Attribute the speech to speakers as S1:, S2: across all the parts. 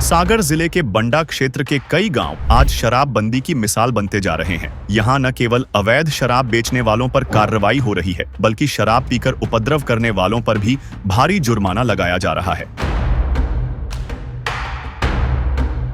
S1: सागर जिले के बंडा क्षेत्र के कई गांव आज शराबबंदी की मिसाल बनते जा रहे हैं। यहां न केवल अवैध शराब बेचने वालों पर कार्रवाई हो रही है, बल्कि शराब पीकर उपद्रव करने वालों पर भी भारी जुर्माना लगाया जा रहा है।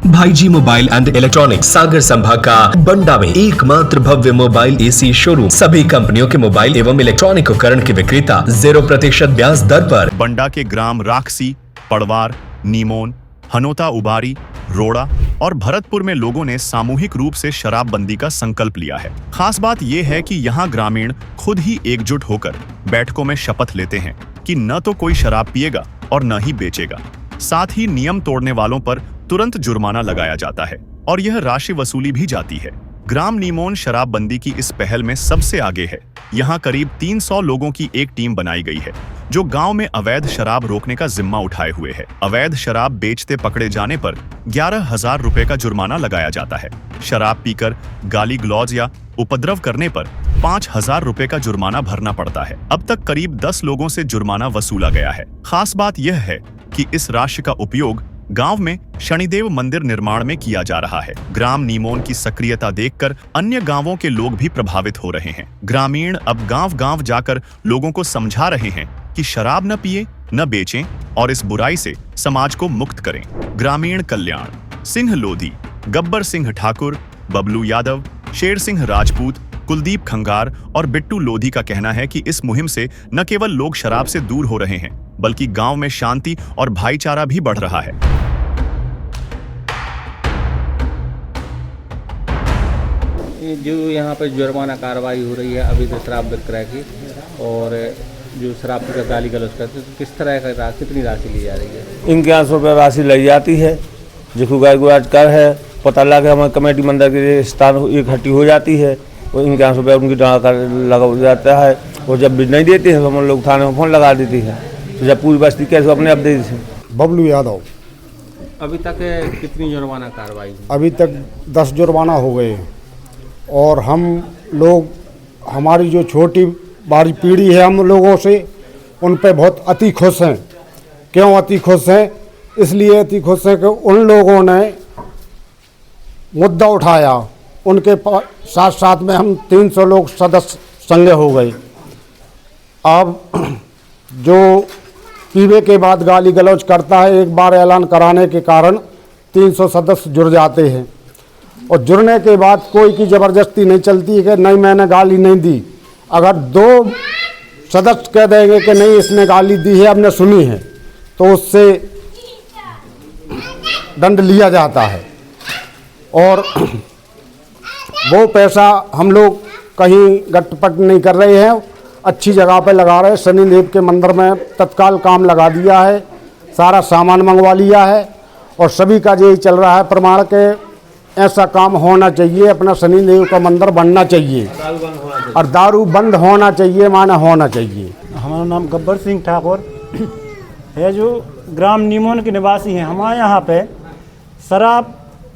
S2: भाईजी मोबाइल एंड इलेक्ट्रॉनिक्स सागर संभाग का बंडा में एकमात्र भव्य मोबाइल एसी शोरूम। सभी कंपनियों के मोबाइल एवं इलेक्ट्रॉनिक उपकरण के विक्रेता 0% ब्याज दर पर।
S1: बंडा के ग्राम राखसी, पड़वार, नीमोन, हनोता उबारी, रोड़ा और भरतपुर में लोगों ने सामूहिक रूप से शराबबंदी का संकल्प लिया है। खास बात यह है कि यहाँ ग्रामीण खुद ही एकजुट होकर बैठकों में शपथ लेते हैं कि न तो कोई शराब पिएगा और न ही बेचेगा। साथ ही नियम तोड़ने वालों पर तुरंत जुर्माना लगाया जाता है और यह राशि वसूली भी जाती है। ग्राम नीमोन शराबबंदी की इस पहल में सबसे आगे है। यहाँ करीब 300 लोगों की एक टीम बनाई गई है जो गांव में अवैध शराब रोकने का जिम्मा उठाए हुए है। अवैध शराब बेचते पकड़े जाने पर 11,000 रुपए का जुर्माना लगाया जाता है। शराब पीकर गाली गलौज या उपद्रव करने पर 5,000 रुपए का जुर्माना भरना पड़ता है। अब तक करीब 10 लोगों से जुर्माना वसूला गया है। खास बात यह है कि इस राशि का उपयोग गांव में शनिदेव मंदिर निर्माण में किया जा रहा है। ग्राम नीमोन की सक्रियता देखकर अन्य गांवों के लोग भी प्रभावित हो रहे हैं। ग्रामीण अब गांव-गांव जाकर लोगों को समझा रहे हैं कि शराब न पिए, न बेचें और इस बुराई से समाज को मुक्त करें। ग्रामीण कल्याण सिंह लोधी, गब्बर सिंह ठाकुर, बबलू यादव, शेर सिंह राजपूत, कुलदीप खंगार और बिट्टू लोधी का कहना है कि इस मुहिम से न केवल लोग शराब से दूर हो रहे हैं, बल्कि गांव में शांति और भाईचारा भी बढ़ रहा है।
S3: जो यहाँ पर जुर्माना कार्रवाई हो रही है अभी तो शराब विक्रय की, और जो शराब का गाली गलौज करते हैं, तो किस तरह का कितनी राशि ली जा रही है?
S4: इनके 800 रुपये राशि ली जाती है। जिसको गाय गुराज कर है पता लगा हमारे कमेटी मंदिर के स्थान इकट्ठी हो जाती है और इनके 800 रुपये उनकी डाँड कर लगा जाता है। और जब भी नहीं देते हैं तो हम लोग थाने में फ़ोन लगा देती है, तो जब पूरी बस्ती कैसे अपने आप दे देते हैं।
S5: बबलू यादव।
S3: अभी तक कितनी जुर्माना कार्रवाई हुई?
S5: अभी तक 10 जुर्माना हो गए और हम लोग, हमारी जो छोटी बारी पीढ़ी है हम लोगों से, उन पे बहुत अति खुश हैं। क्यों अति खुश हैं? इसलिए अति खुश हैं कि उन लोगों ने मुद्दा उठाया, उनके साथ साथ में हम 300 लोग सदस्य संग हो गए। अब जो पीवे के बाद गाली गलौज करता है, एक बार ऐलान कराने के कारण 300 सदस्य जुड़ जाते हैं और जुड़ने के बाद कोई की ज़बरदस्ती नहीं चलती है कि नहीं मैंने गाली नहीं दी। अगर 2 सदस्य कह देंगे कि नहीं इसने गाली दी है, हमने सुनी है, तो उससे दंड लिया जाता है और वो पैसा हम लोग कहीं गटपट नहीं कर रहे हैं, अच्छी जगह पे लगा रहे हैं। शनिदेव के मंदिर में तत्काल काम लगा दिया है, सारा सामान मंगवा लिया है और सभी का यही चल रहा है प्रमाण के ऐसा काम होना चाहिए। अपना शनिदेव का मंदिर बनना चाहिए और दारू बंद होना चाहिए, माना होना चाहिए।
S6: हमारा नाम गब्बर सिंह ठाकुर है, जो ग्राम नीमोन के निवासी हैं। हमारे यहाँ पे शराब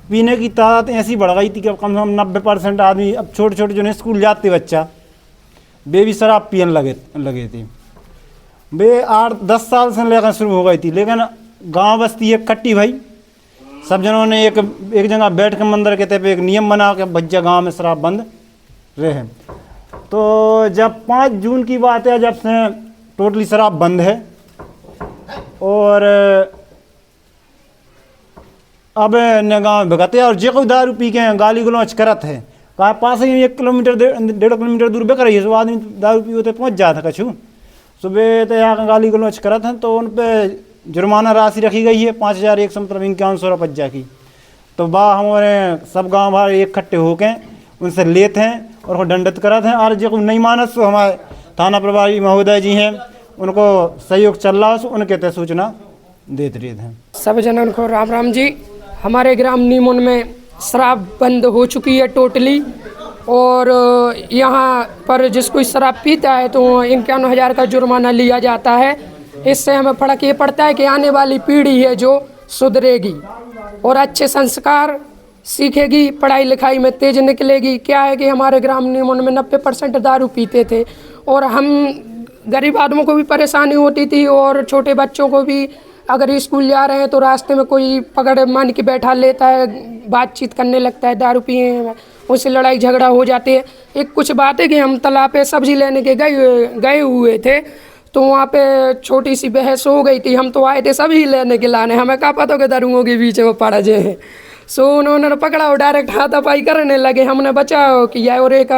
S6: पीने की तादाद ऐसी बढ़ गई थी कि कम से कम 90% आदमी, अब छोटे छोटे जो स्कूल जाते बच्चा, वे भी शराब पीने लगे थे। वे 8-10 साल से लेकर शुरू हो गई थी, लेकिन गांव बस्ती इकट्ठी भाई, सब जनों ने एक जगह बैठ के मंदिर के तहत एक नियम बना के भज्जा गांव में शराब बंद रहे। तो जब 5 जून की बात है, जब से टोटली शराब बंद है और अब न गाँव भगते और जे कोई दारू पी के गाली गलौज करत है, कहा पास ही 1 किलोमीटर 1.5 किलोमीटर दूर बेकर रही है, आदमी दारू पी होते पहुँच जाता कछु सुबह तो यहाँ गाली गलौज करत हैं, तो उन पर जुर्माना राशि रखी गई है 5,100 मतलब 5100 रुपये की। तो हमारे सब गाँव भाई इकट्ठे होके उनसे लेते हैं और दंडित करते हैं। और जो नहीं मानस तो हमारे थाना प्रभारी महोदय जी हैं, उनको सहयोग चल रहा है, उनके तय सूचना देते रहते हैं।
S7: सब जनों को राम राम जी। हमारे ग्राम नीमोन में शराब बंद हो चुकी है टोटली, और यहाँ पर जिसको शराब पीता है तो 51,000 का जुर्माना लिया जाता है। इससे हमें फर्क ये पड़ता है कि आने वाली पीढ़ी है जो सुधरेगी और अच्छे संस्कार सीखेगी, पढ़ाई लिखाई में तेज निकलेगी। क्या है कि हमारे ग्राम नीमोन में 90% दारू पीते थे और हम गरीब आदमियों को भी परेशानी होती थी और छोटे बच्चों को भी अगर स्कूल जा रहे हैं तो रास्ते में कोई पकड़ मान के बैठा लेता है, बातचीत करने लगता है, दारू पिए हैं, उससे लड़ाई झगड़ा हो जाती है। एक कुछ बात है कि हम तालाब पे सब्जी लेने के गए हुए थे, तो वहाँ पे छोटी सी बहस हो गई थी। हम तो आए थे सब्जी लेने के लाने, हमें कहा पता कि दरुओं के बीच में पड़ जाए। सो उन्होंने पकड़ा और डायरेक्ट हाथापाई करने लगे। हमने बचाव किया और एक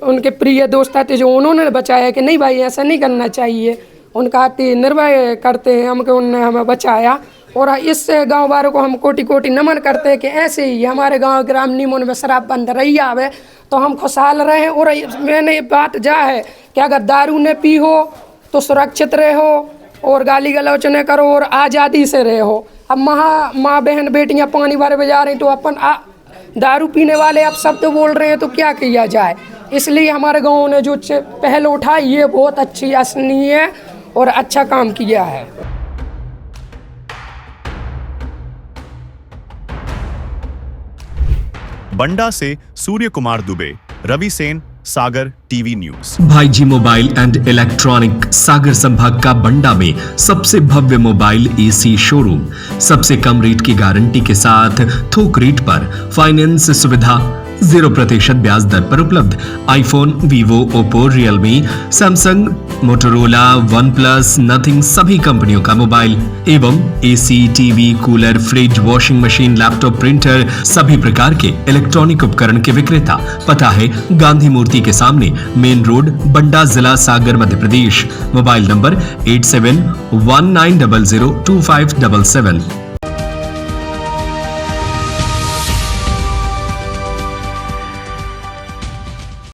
S7: उनके प्रिय दोस्त थे जो उन्होंने बचाया कि नहीं भाई ऐसा नहीं करना चाहिए, उनका अति निर्भय करते हैं हम, कि उन्होंने हमें बचाया। और इससे गांव वालों को हम कोटि कोटि नमन करते हैं कि ऐसे ही हमारे गांव ग्राम नीमोन में शराब बंद रही आवे तो हम खुशहाल रहें। और मैंने ये बात जा है कि अगर दारू न पी हो तो सुरक्षित रहो और गाली गलौच न करो और आज़ादी से रहो। अब माँ बहन बेटियाँ पानी भरे बजा रही तो अपन दारू पीने वाले अब शब्द बोल रहे हैं तो क्या किया जाए। इसलिए हमारे गाँव ने जो पहल उठाई ये बहुत अच्छी असनीय है और अच्छा काम किया है।
S1: बंडा से सूर्य कुमार दुबे, रवि सेन, सागर टीवी न्यूज।
S2: भाईजी मोबाइल एंड इलेक्ट्रॉनिक सागर संभाग का बंडा में सबसे भव्य मोबाइल एसी शोरूम, सबसे कम रेट की गारंटी के साथ थोक रेट पर फाइनेंस सुविधा, 0% ब्याज दर पर उपलब्ध iPhone, Vivo, Oppo, Realme, Samsung, Motorola, one plus, nothing सभी कंपनियों का मोबाइल एवं AC, TV, cooler, fridge, washing machine, laptop, printer सभी प्रकार के इलेक्ट्रॉनिक उपकरण के विक्रेता। पता है गांधी मूर्ति के सामने, मेन रोड, बंडा, जिला सागर, मध्य प्रदेश। Mobile number 8719002577।